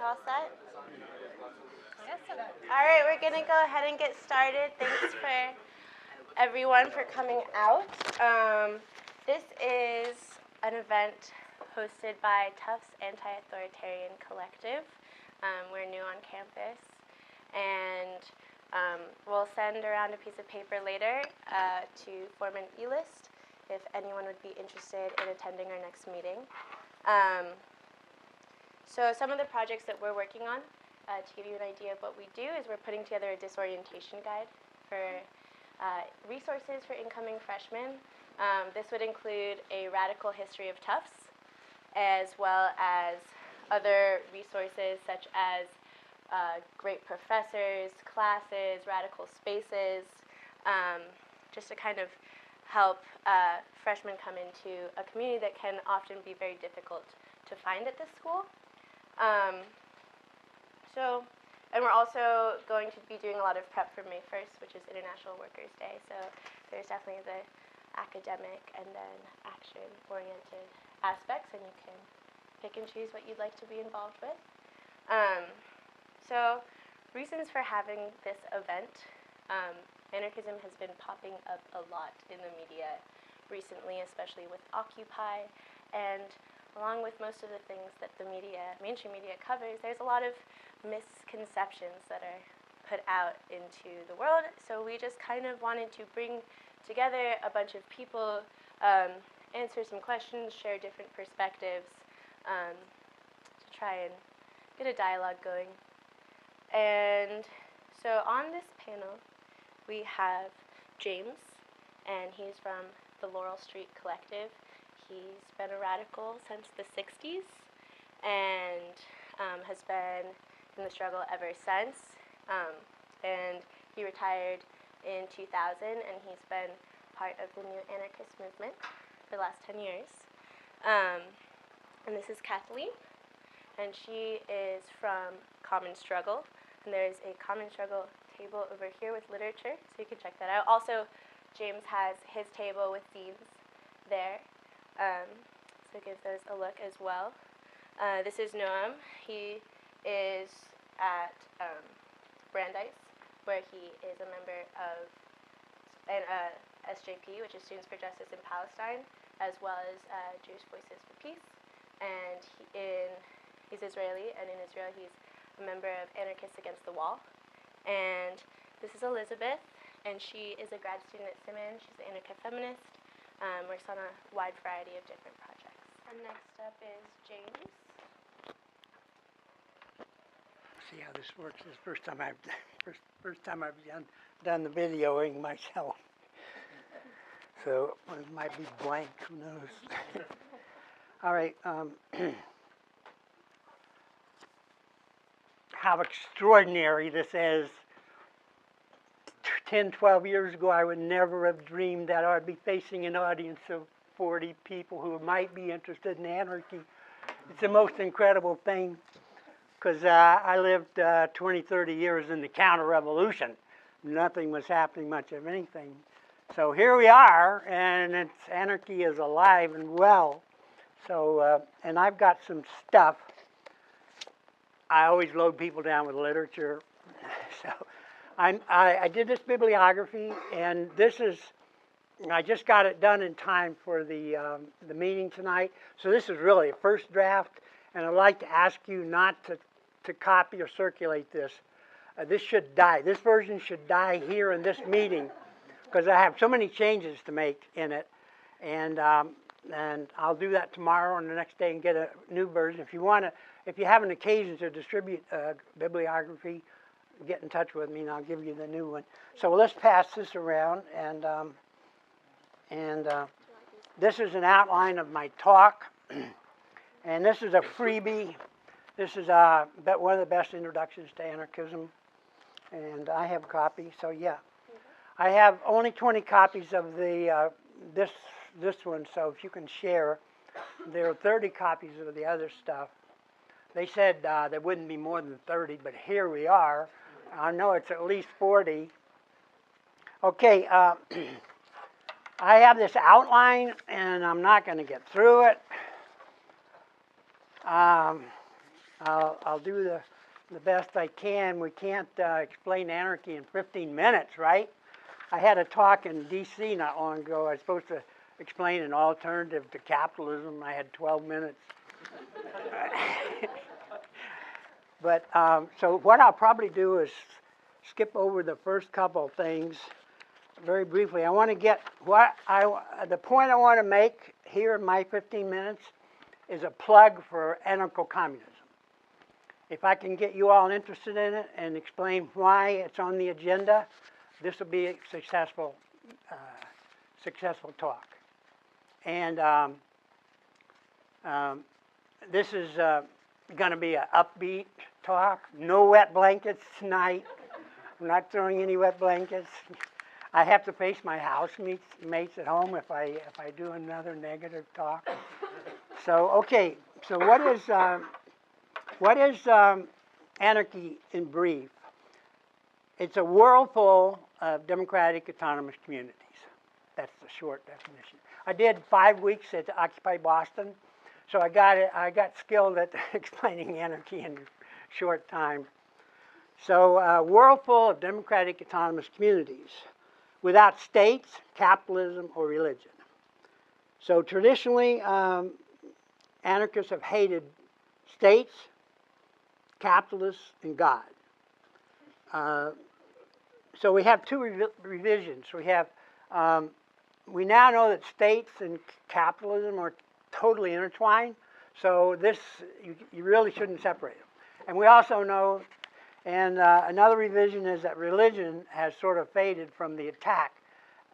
All set? All right, we're going to go ahead and get started. Thanks for everyone for coming out. This is an event hosted by Tufts Anti-Authoritarian Collective. We're new on campus, and we'll send around a piece of paper later to form an e-list if anyone would be interested in attending our next meeting. So some of the projects that we're working on, to give you an idea of what we do, is we're putting together a disorientation guide for resources for incoming freshmen. This would include a radical history of Tufts, as well as other resources such as great professors, classes, radical spaces, just to kind of help freshmen come into a community that can often be very difficult to find at this school. And we're also going to be doing a lot of prep for May 1st, which is International Workers' Day. So there's definitely the academic and then action-oriented aspects, and you can pick and choose what you'd like to be involved with. So reasons for having this event. Anarchism has been popping up a lot in the media recently, especially with Occupy, and along with most of the things that the media, mainstream media covers, there's a lot of misconceptions that are put out into the world. So we just kind of wanted to bring together a bunch of people, answer some questions, share different perspectives, to try and get a dialogue going. And so on this panel, we have James, and he's from the Laurel Street Collective. He's been a radical since the 60s and has been in the struggle ever since. And he retired in 2000, and he's been part of the new anarchist movement for the last 10 years. And this is Kathleen, and she is from Common Struggle. And there's a Common Struggle table over here with literature, so you can check that out. Also, James has his table with zines there. So give those a look as well. This is Noam. He is at Brandeis, where he is a member of SJP, which is Students for Justice in Palestine, as well as Jewish Voices for Peace. And he's Israeli, and in Israel he's a member of Anarchists Against the Wall. And this is Elizabeth, and she is a grad student at Simmons. She's an anarcha-feminist. Works on a wide variety of different projects. And next up is James. See how this works. This first time I've done the videoing myself. So it might be blank. Who knows? All right. How extraordinary this is. 10, 12 years ago, I would never have dreamed that I'd be facing an audience of 40 people who might be interested in anarchy. It's the most incredible thing, because I lived 20, 30 years in the counter-revolution. Nothing was happening much of anything. So here we are, and anarchy is alive and well. So, and I've got some stuff. I always load people down with literature. So I did this bibliography, and I just got it done in time for the meeting tonight. So this is really a first draft, and I'd like to ask you not to copy or circulate this. This should die. This version should die here in this meeting, because I have so many changes to make in it, and I'll do that tomorrow and the next day and get a new version. If you have an occasion to distribute bibliography, get in touch with me and I'll give you the new one. So let's pass this around, and this is an outline of my talk, and this is a freebie. This is one of the best introductions to anarchism, and I have a copy. So yeah, I have only 20 copies of the this one. So if you can share, there are 30 copies of the other stuff. They said there wouldn't be more than 30, but here we are. I know it's at least 40. Okay, I have this outline, and I'm not going to get through it. I'll do the best I can. We can't explain anarchy in 15 minutes, right? I had a talk in D.C. not long ago. I was supposed to explain an alternative to capitalism. I had 12 minutes. But so what I'll probably do is skip over the first couple of things very briefly. I want to get the point I want to make here in my 15 minutes is a plug for anarcho-communism. If I can get you all interested in it and explain why it's on the agenda, this will be a successful talk. And this is going to be an upbeat talk. No wet blankets tonight. I'm not throwing any wet blankets. I have to face my housemates at home if I do another negative talk. So okay. So what is anarchy in brief? It's a world full of democratic autonomous communities. That's the short definition. I did 5 weeks at Occupy Boston, so I got skilled at explaining anarchy in a short time. So a world full of democratic autonomous communities without states, capitalism, or religion. So traditionally, anarchists have hated states, capitalists, and God. So we have two revisions. We now know that states and capitalism are totally intertwined. So you really shouldn't separate them. And we also know, and another revision is that religion has sort of faded from the attack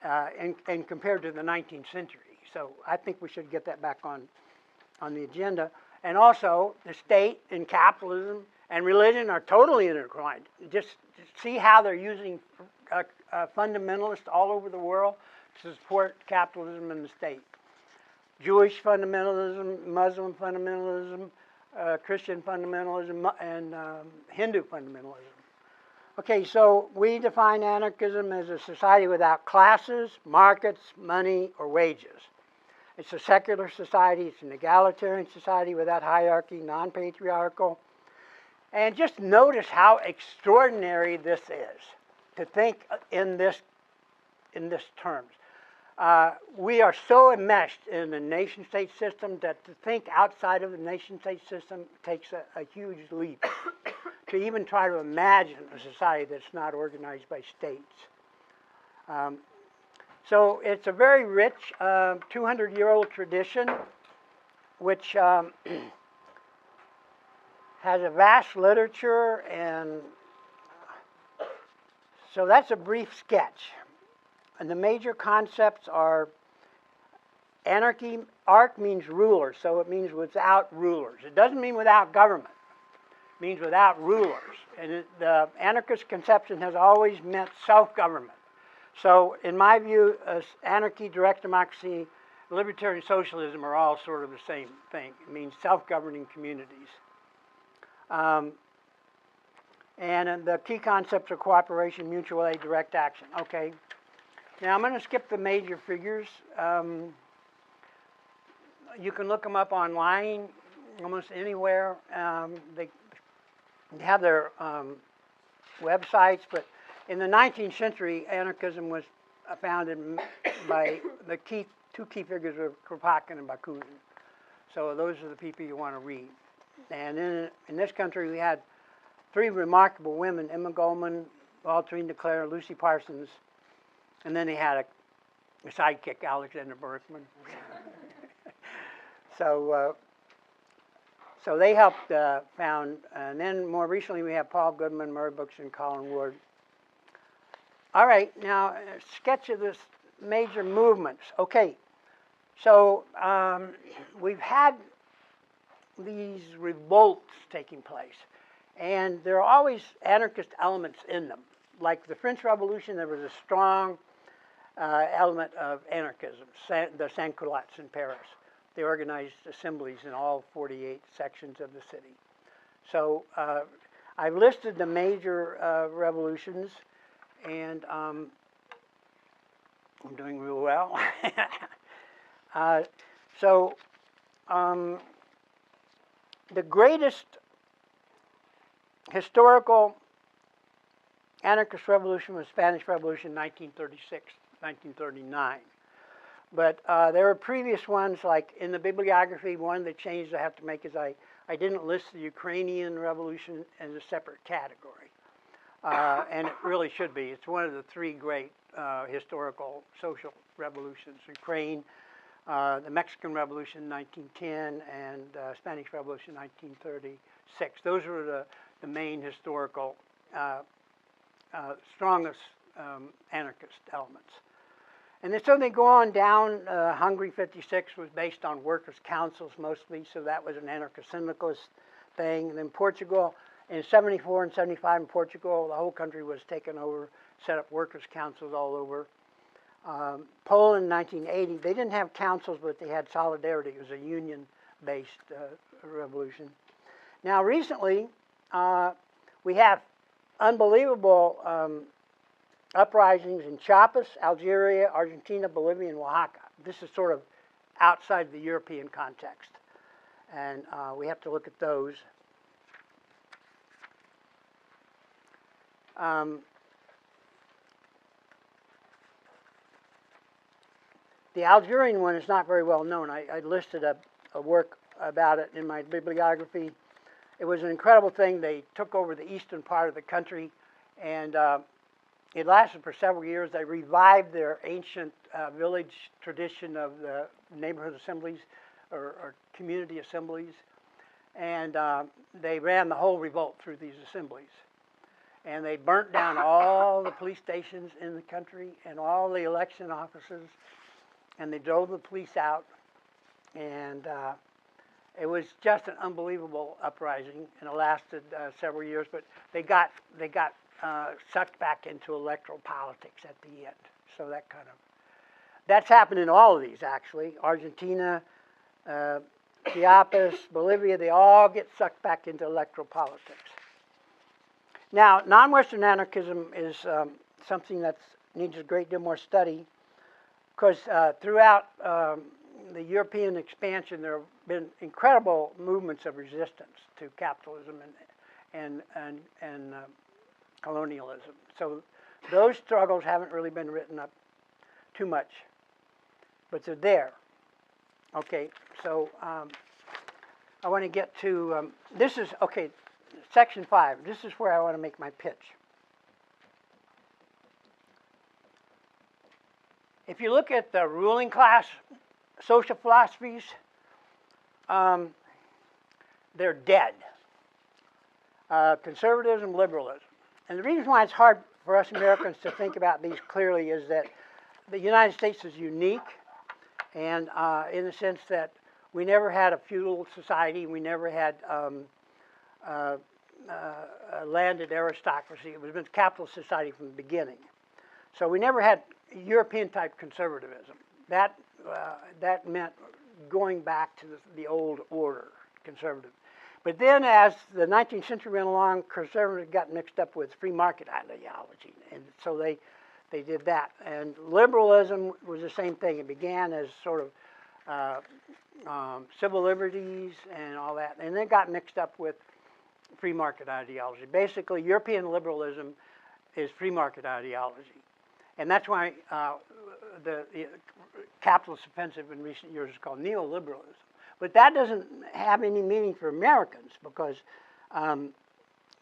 and compared to the 19th century. So I think we should get that back on the agenda. And also, the state and capitalism and religion are totally intertwined. Just see how they're using fundamentalists all over the world to support capitalism and the state. Jewish fundamentalism, Muslim fundamentalism, Christian fundamentalism, and Hindu fundamentalism. Okay, so we define anarchism as a society without classes, markets, money, or wages. It's a secular society. It's an egalitarian society without hierarchy, non-patriarchal. And just notice how extraordinary this is to think in this terms. We are so enmeshed in the nation-state system that to think outside of the nation-state system takes a huge leap. To even try to imagine a society that's not organized by states. So it's a very rich 200-year-old tradition which has a vast literature, and so that's a brief sketch. And the major concepts are anarchy. Arc means ruler, so it means without rulers. It doesn't mean without government. It means without rulers. And the anarchist conception has always meant self-government. So in my view, anarchy, direct democracy, libertarian socialism are all sort of the same thing. It means self-governing communities. And the key concepts are cooperation, mutual aid, direct action. Okay. Now I'm going to skip the major figures. You can look them up online, almost anywhere. They have their websites, but in the 19th century, anarchism was founded by the two key figures of Kropotkin and Bakunin. So those are the people you want to read. And in this country, we had three remarkable women: Emma Goldman, Walterine de Cleyre, Lucy Parsons, and then they had a sidekick, Alexander Berkman. So they helped found, and then more recently we have Paul Goodman, Murray Brooks, and Colin Wood. All right, now a sketch of this major movements. Okay, so we've had these revolts taking place, and there are always anarchist elements in them. Like the French Revolution, there was a strong element of anarchism, the sans-culottes in Paris. They organized assemblies in all 48 sections of the city. So I've listed the major revolutions, and I'm doing real well. The greatest historical anarchist revolution was Spanish Revolution 1936, 1939. But there were previous ones, like in the bibliography, one of the changes I have to make is I didn't list the Ukrainian Revolution as a separate category. And it really should be. It's one of the three great historical social revolutions: Ukraine, the Mexican Revolution in 1910, and Spanish Revolution 1936. Those were the main historical, strongest anarchist elements. And then so they go on down. Hungary 56 was based on workers' councils mostly, so that was an anarcho-syndicalist thing. And then Portugal, in 74 and 75 in Portugal, the whole country was taken over, set up workers' councils all over. Poland in 1980, they didn't have councils, but they had solidarity. It was a union-based revolution. Now recently, we have unbelievable uprisings in Chiapas, Algeria, Argentina, Bolivia, and Oaxaca. This is sort of outside the European context, and we have to look at those. The Algerian one is not very well known. I listed a work about it in my bibliography. It was an incredible thing. They took over the eastern part of the country, and it lasted for several years. They revived their ancient village tradition of the neighborhood assemblies or community assemblies, and they ran the whole revolt through these assemblies. And they burnt down all the police stations in the country and all the election offices, and they drove the police out, and it was just an unbelievable uprising, and it lasted several years. But they got sucked back into electoral politics at the end. So that's happened in all of these actually. Argentina, Chiapas, Bolivia, they all get sucked back into electoral politics. Now, non-Western anarchism is something that needs a great deal more study, because throughout the European expansion, there have been incredible movements of resistance to capitalism and colonialism. So those struggles haven't really been written up too much, but they're there. Okay, so I want to get to, this is, okay, section 5. This is where I want to make my pitch. If you look at the ruling class social philosophies, they're dead. Conservatism, liberalism. And the reason why it's hard for us Americans to think about these clearly is that the United States is unique, and in the sense that we never had a feudal society, we never had a landed aristocracy. It was a capitalist society from the beginning. So we never had European-type conservatism. That meant going back to the old order, conservative. But then as the 19th century went along, conservatives got mixed up with free market ideology, and so they did that. And liberalism was the same thing. It began as sort of civil liberties and all that, and then got mixed up with free market ideology. Basically, European liberalism is free market ideology. And that's why the capitalist offensive in recent years is called neoliberalism. But that doesn't have any meaning for Americans, because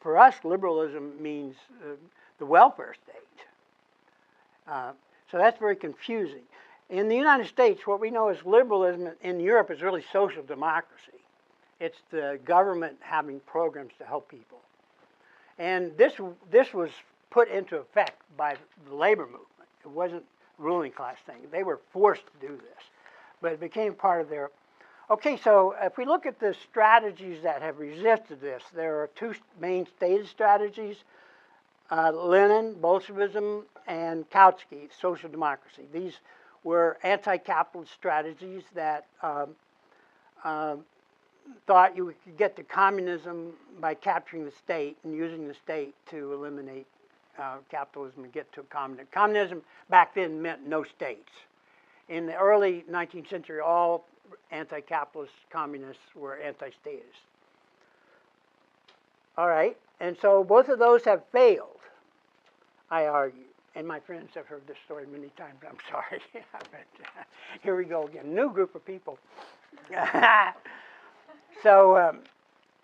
for us, liberalism means the welfare state. So that's very confusing. In the United States, what we know as liberalism in Europe is really social democracy. It's the government having programs to help people. And this was put into effect by the labor movement. It wasn't a ruling class thing. They were forced to do this. But it became part of their... Okay, so if we look at the strategies that have resisted this, there are two main stated strategies: Lenin, Bolshevism, and Kautsky, social democracy. These were anti-capitalist strategies that thought you could get to communism by capturing the state and using the state to eliminate capitalism and get to communism. Communism back then meant no states. In the early 19th century, all anti-capitalist communists were anti-statist. All right, And so both of those have failed, I argue. And my friends have heard this story many times. I'm sorry. But, here we go again. New group of people. So,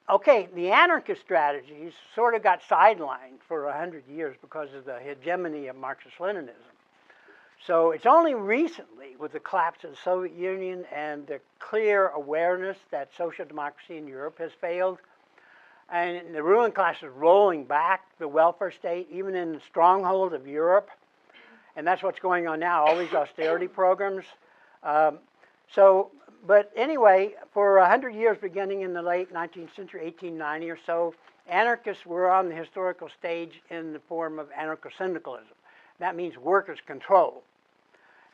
okay, the anarchist strategies sort of got sidelined for 100 years because of the hegemony of Marxist-Leninism. So it's only recently, with the collapse of the Soviet Union and the clear awareness that social democracy in Europe has failed, and the ruling class is rolling back the welfare state, even in the stronghold of Europe, and that's what's going on now, all these austerity programs. But anyway, for 100 years, beginning in the late 19th century, 1890 or so, anarchists were on the historical stage in the form of anarcho-syndicalism. That means workers' control.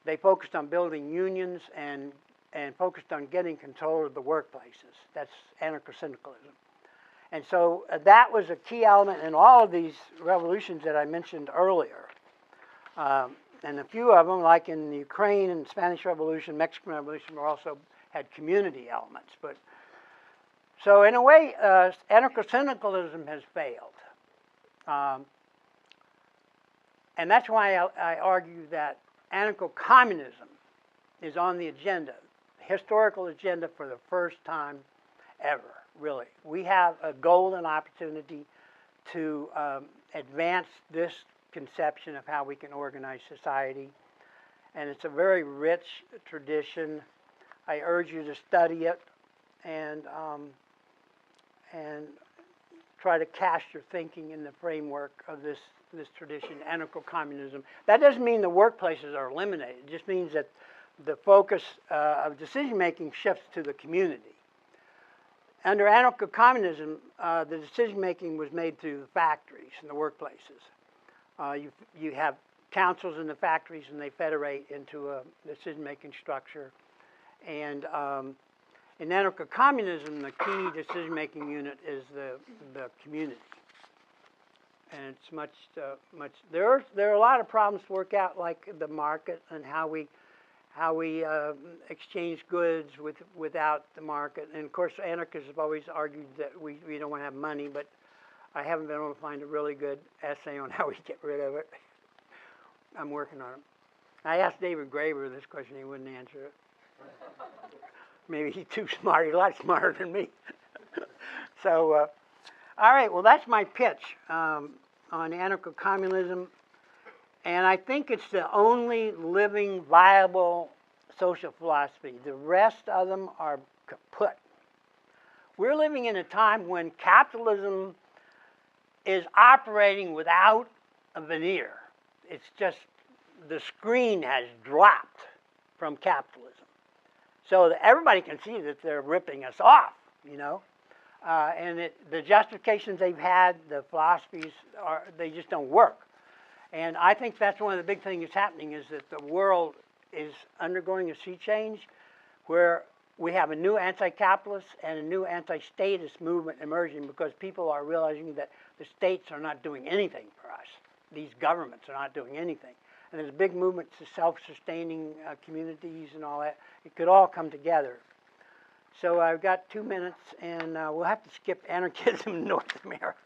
They focused on building unions and focused on getting control of the workplaces. That's anarcho-syndicalism. And so that was a key element in all of these revolutions that I mentioned earlier. And a few of them, like in the Ukraine and Spanish Revolution, Mexican Revolution, also had community elements. But so in a way, anarcho-syndicalism has failed. And that's why I argue that anarcho-communism is on the agenda, historical agenda for the first time ever, really. We have a golden opportunity to advance this conception of how we can organize society. And it's a very rich tradition. I urge you to study it and try to cast your thinking in the framework of this tradition, anarcho-communism. That doesn't mean the workplaces are eliminated. It just means that the focus of decision-making shifts to the community. Under anarcho-communism, the decision-making was made through the factories and the workplaces. You have councils in the factories, and they federate into a decision-making structure. And in anarcho-communism, the key decision-making unit is the community. And it's much. There are a lot of problems to work out, like the market and how we exchange goods without the market. And of course, anarchists have always argued that we don't want to have money, but I haven't been able to find a really good essay on how we get rid of it. I'm working on it. I asked David Graeber this question, he wouldn't answer it. Maybe he's too smart, he's a lot smarter than me. So, all right, well, that's my pitch on anarcho-communism. And I think it's the only living, viable social philosophy. The rest of them are kaput. We're living in a time when capitalism is operating without a veneer. It's just the screen has dropped from capitalism. So that everybody can see that they're ripping us off, you know. And the justifications they've had, the philosophies, they just don't work. And I think that's one of the big things that's happening is that the world is undergoing a sea change where we have a new anti-capitalist and a new anti-statist movement emerging because people are realizing that the states are not doing anything for us. These governments are not doing anything. And there's a big movement to self-sustaining communities and all that. It could all come together. So I've got 2 minutes, and we'll have to skip anarchism in North America.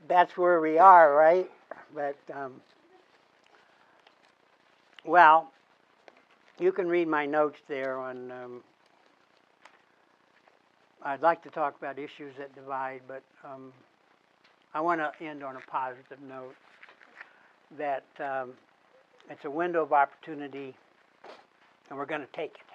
That's where we are, right? But, well, you can read my notes there on, I'd like to talk about issues that divide, but I want to end on a positive note that it's a window of opportunity, and we're going to take it.